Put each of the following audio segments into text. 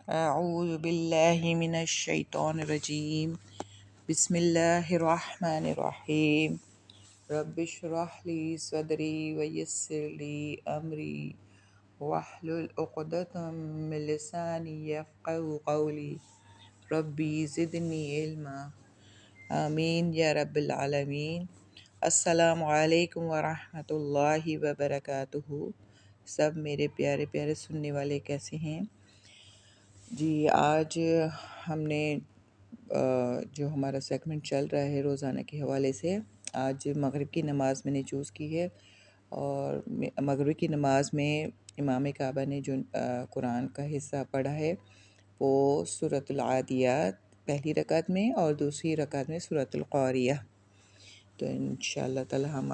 اعوذ باللہ من الشیطان الرجیم بسم اللہ الرحمن الرحیم رب اشرح لی صدری ویسر لی امری واحلل عقدۃ من لسانی یفقهوا قولی ربی زدنی علما آمین یا رب العالمین۔ السلام علیکم ورحمۃ اللہ وبرکاتہ۔ سب میرے پیارے پیارے سننے والے کیسے ہیں؟ جی آج ہم نے جو ہمارا سیگمنٹ چل رہا ہے روزانہ کے حوالے سے، آج مغرب کی نماز میں نے چوز کی ہے، اور مغرب کی نماز میں امام کعبہ نے جو قرآن کا حصہ پڑھا ہے وہ سورۃ العادیات پہلی رکعت میں اور دوسری رکعت میں سورۃ القاریہ۔ تو انشاءاللہ تعالی ہم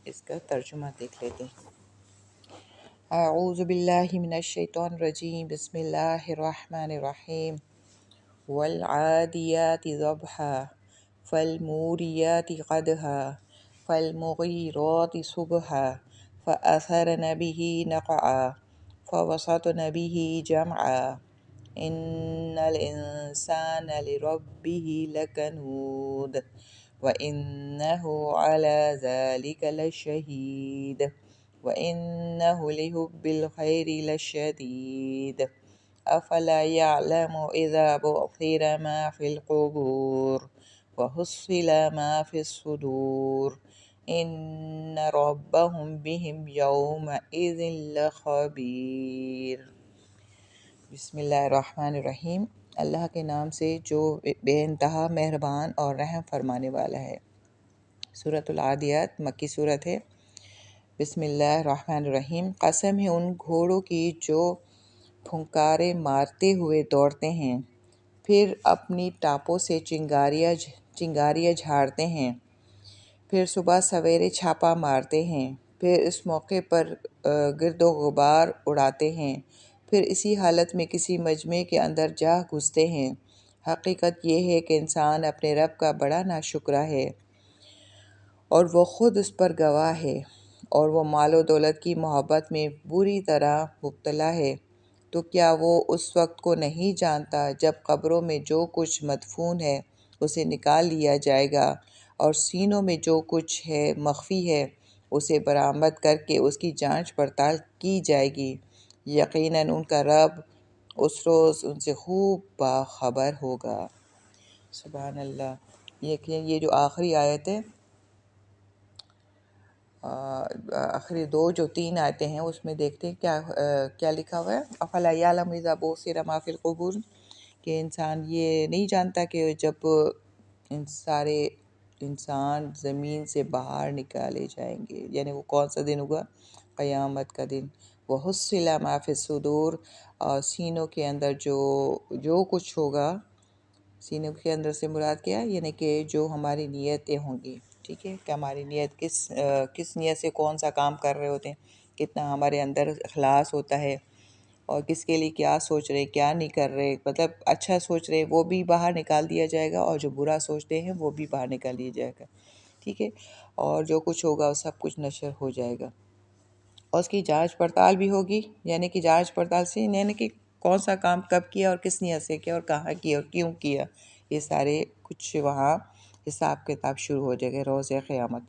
اس کا ترجمہ دیکھ لیتے ہیں۔ اعوذ باللہ من الشیطان الرجیم بسم اللہ الرحمن الرحیم والعادیات ضبحا فالموریات قدحا فالمغیرات صبحا فأثرن به نقعا فوسطن به جمعا ان الانسان لربه لکنود وانه على ذلك لشهید وإنه لحب الخير لشديد أفلا يعلم إذا بعثر ما في القبور وحصل ما في الصدور إن ربهم بهم يومئذ لخبير۔ بسم اللہ الرحمن الرحیم، اللہ کے نام سے جو بے انتہا مہربان اور رحم فرمانے والا ہے۔ سورۃ العادیات مکی سورت ہے۔ بسم اللہ الرحمن الرحیم۔ قسم ہے ان گھوڑوں کی جو پھنکارے مارتے ہوئے دوڑتے ہیں، پھر اپنی ٹاپوں سے چنگاریاں جھاڑتے ہیں، پھر صبح سویرے چھاپا مارتے ہیں، پھر اس موقع پر گرد و غبار اڑاتے ہیں، پھر اسی حالت میں کسی مجمع کے اندر جا گھستے ہیں۔ حقیقت یہ ہے کہ انسان اپنے رب کا بڑا ناشکرا ہے اور وہ خود اس پر گواہ ہے، اور وہ مال و دولت کی محبت میں بری طرح مبتلا ہے۔ تو کیا وہ اس وقت کو نہیں جانتا جب قبروں میں جو کچھ مدفون ہے اسے نکال لیا جائے گا، اور سینوں میں جو کچھ ہے مخفی ہے اسے برآمد کر کے اس کی جانچ پڑتال کی جائے گی۔ یقیناً ان کا رب اس روز ان سے خوب باخبر ہوگا۔ سبحان اللہ۔ یہ جو آخری آیت ہے، آخری جو تین آیتیں ہیں اس میں دیکھتے ہیں کیا لکھا ہوا ہے۔ افلا یعلم اذا بعثر ما فی القبور، کہ انسان یہ نہیں جانتا کہ جب سارے انسان زمین سے باہر نکالے جائیں گے، یعنی وہ کون سا دن ہوگا؟ قیامت کا دن۔ وحصل ما فی الصدور، اور سینوں کے اندر جو کچھ ہوگا، سینوں کے اندر سے مراد کیا ہے؟ یعنی کہ جو ہماری نیتیں ہوں گی، ٹھیک ہے، کہ ہماری نیت کس نیت سے کون سا کام کر رہے ہوتے ہیں، کتنا ہمارے اندر اخلاص ہوتا ہے، اور کس کے لیے کیا سوچ رہے کیا نہیں کر رہے، مطلب اچھا سوچ رہے وہ بھی باہر نکال دیا جائے گا، اور جو برا سوچتے ہیں وہ بھی باہر نکال دیا جائے گا، ٹھیک ہے، اور جو کچھ ہوگا وہ سب کچھ نشر ہو جائے گا، اور اس کی جانچ پڑتال بھی ہوگی، یعنی کہ جانچ پڑتال سے یعنی کہ کون سا کام کب کیا اور کس نیت سے کیا اور کہاں کیا اور کیوں کیا، یہ سارے کچھ وہاں حساب کتاب شروع ہو جائے گا روز قیامت۔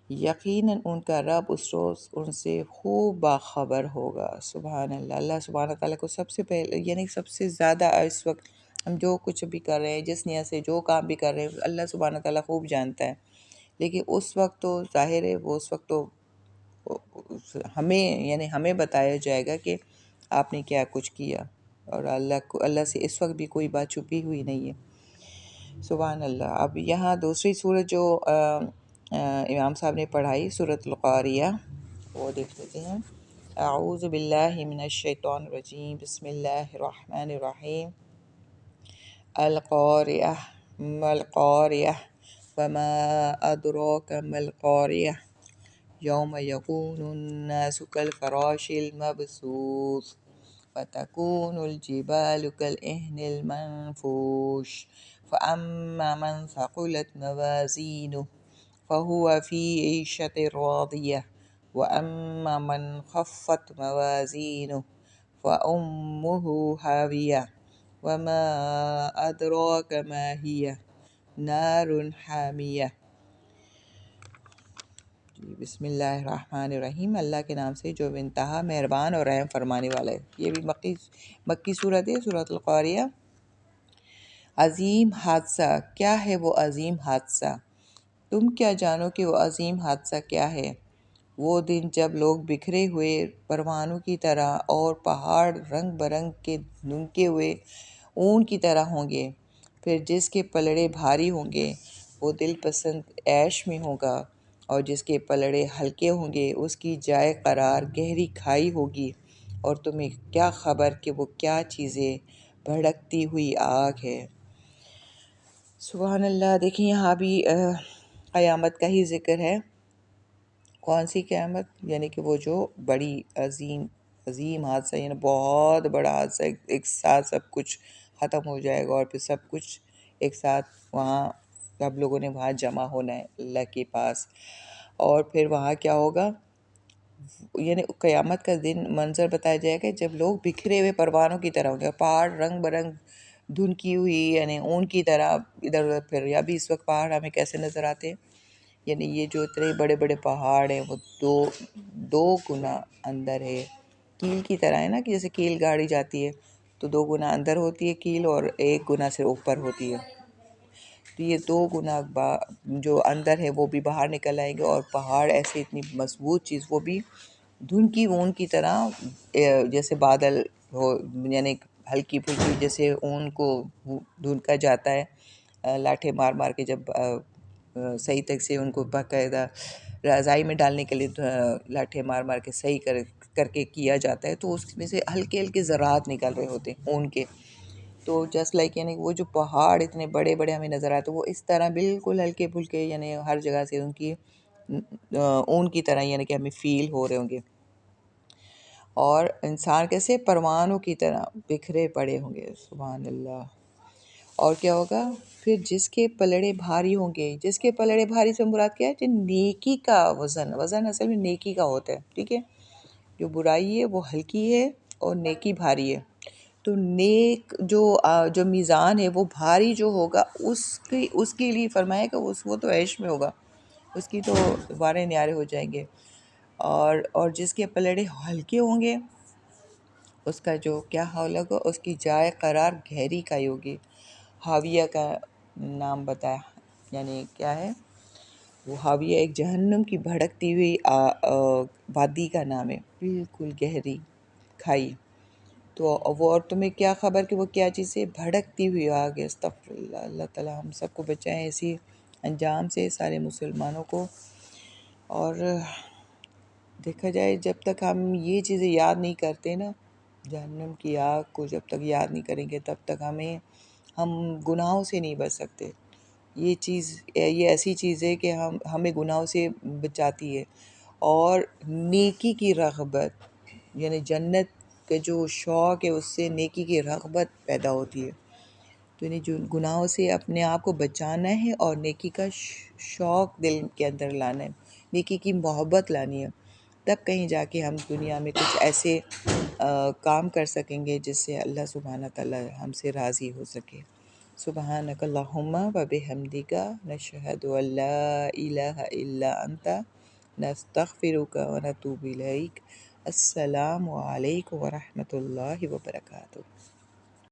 یقیناً ان کا رب اس روز ان سے خوب باخبر ہوگا۔ سبحان اللہ۔ اللہ سبحانہ تعالیٰ کو سب سے پہلے یعنی سب سے زیادہ اس وقت ہم جو کچھ بھی کر رہے ہیں، جس نیت سے جو کام بھی کر رہے ہیں، اللہ سبحانہ تعالیٰ خوب جانتا ہے، لیکن اس وقت تو ظاہر ہے وہ اس وقت تو ہمیں بتایا جائے گا کہ آپ نے کیا کچھ کیا، اور اللہ سے اس وقت بھی کوئی بات چھپی ہوئی نہیں ہے۔ سبحان اللہ۔ اب یہاں دوسری سورت جو امام صاحب نے پڑھائی، سورۃ القاریہ، وہ دیکھ لیتے ہیں۔ اعوذ باللہ من الشیطان الرجیم بسم اللہ الرحمن الرحیم۔ القاریہ ما القاریہ وما ادراک ما القاریہ یوم یکون الناس کالفراش المبثوث وتكون الجبال كالعهن المنفوش فأما من ثقلت موازينه فهو في عيشة راضية وأما من خفت موازينه فأمه هاوية وما أدراك ما هي نار حامیہ۔ بسم اللہ الرحمن الرحیم، اللہ کے نام سے جو انتہا مہربان اور رحم فرمانے والا ہے۔ یہ بھی مکی صورت ہے، سورۃ القاریہ۔ عظیم حادثہ، کیا ہے وہ عظیم حادثہ؟ تم کیا جانو کہ وہ عظیم حادثہ کیا ہے؟ وہ دن جب لوگ بکھرے ہوئے پروانوں کی طرح اور پہاڑ رنگ برنگ کے دھنکے ہوئے اون کی طرح ہوں گے، پھر جس کے پلڑے بھاری ہوں گے وہ دل پسند عیش میں ہوگا، اور جس کے پلڑے ہلکے ہوں گے اس کی جائے قرار گہری کھائی ہوگی، اور تمہیں کیا خبر کہ وہ کیا چیزیں بھڑکتی ہوئی آگ ہے۔ سبحان اللہ۔ دیکھیں یہاں بھی قیامت کا ہی ذکر ہے۔ کون سی قیامت؟ یعنی کہ وہ جو بڑی عظیم حادثہ، یعنی بہت بڑا حادثہ، ایک ساتھ سب کچھ ختم ہو جائے گا، اور پھر سب کچھ ایک ساتھ وہاں سب لوگوں نے وہاں جمع ہونا ہے اللہ کے پاس۔ اور پھر وہاں کیا ہوگا؟ یعنی قیامت کا دن منظر بتایا جائے گا جب لوگ بکھرے ہوئے پروانوں کی طرح ہوں گے، پہاڑ رنگ برنگ دھنکی ہوئی یعنی اون کی طرح ادھر ادھر پھر۔ یا بھی اس وقت پہاڑ ہمیں کیسے نظر آتے ہیں؟ یعنی یہ جو اتنے بڑے بڑے پہاڑ ہیں وہ دو گنا اندر ہے، کیل کی طرح ہے نا، کہ جیسے کیل گاڑی جاتی ہے تو 2 گنا اندر ہوتی ہے کیل، اور 1 گنا سے اوپر ہوتی ہے، تو یہ 2 گنا جو اندر ہے وہ بھی باہر نکل آئیں گے، اور پہاڑ ایسی اتنی مضبوط چیز، وہ بھی دھنکی اون کی طرح، جیسے بادل ہو، یعنی ہلکی پھلکی جیسے اون کو دھنکا جاتا ہے لاٹھے مار مار کے، جب صحیح تک سے ان کو باقاعدہ رضائی میں ڈالنے کے لیے لاٹھے مار مار کے صحیح کر کے کیا جاتا ہے، تو اس میں سے ہلکے ہلکے ذرات نکل رہے ہوتے ہیں اون کے، تو جسٹ لائک یعنی وہ جو پہاڑ اتنے بڑے بڑے ہمیں نظر آتے ہیں وہ اس طرح بالکل ہلکے پھلکے، یعنی ہر جگہ سے ان کی اون کی طرح، یعنی کہ ہمیں فیل ہو رہے ہوں گے، اور انسان کیسے پروانوں کی طرح بکھرے پڑے ہوں گے۔ سبحان اللہ۔ اور کیا ہوگا؟ پھر جس کے پلڑے بھاری ہوں گے، جس کے پلڑے بھاری سے مراد کیا ہے؟ جو نیکی کا وزن اصل میں نیکی کا ہوتا ہے، ٹھیک ہے؟ جو برائی ہے وہ ہلکی ہے اور نیکی بھاری ہے، تو نیک جو میزان ہے وہ بھاری جو ہوگا اس کے لیے فرمایا کہ وہ تو عیش میں ہوگا، اس کی تو وارے نیارے ہو جائیں گے، اور جس کے پلڑے ہلکے ہوں گے اس کا جو کیا حال ہوگا؟ اس کی جائے قرار گہری کھائی ہوگی۔ حاویہ کا نام بتایا، یعنی کیا ہے وہ؟ حاویہ ایک جہنم کی بھڑکتی ہوئی وادی کا نام ہے، بالکل گہری کھائی، تو وہ، اور تمہیں کیا خبر کہ وہ کیا چیز ہے؟ بھڑکتی ہوئی آگ ہے۔ استغفر اللہ۔ اللہ تعالیٰ ہم سب کو بچائیں ایسی انجام سے، سارے مسلمانوں کو۔ اور دیکھا جائے جب تک ہم یہ چیزیں یاد نہیں کرتے نا، جہنم کی آگ کو جب تک یاد نہیں کریں گے تب تک ہم گناہوں سے نہیں بچ سکتے۔ یہ ایسی چیز ہے کہ ہمیں گناہوں سے بچاتی ہے، اور نیکی کی رغبت، یعنی جنت کا جو شوق ہے اس سے نیکی کی رغبت پیدا ہوتی ہے، تو یعنی جو گناہوں سے اپنے آپ کو بچانا ہے اور نیکی کا شوق دل کے اندر لانا ہے، نیکی کی محبت لانی ہے، تب کہیں جا کے ہم دنیا میں کچھ ایسے کام کر سکیں گے جس سے اللہ سبحانہ تعالیٰ ہم سے راضی ہو سکے۔ سبحانک اللہم و بحمدک، نشہد ان لا الہ الا انت، نستغفرک و نتوب الیک۔ السلام علیکم ورحمۃ اللہ وبرکاتہ۔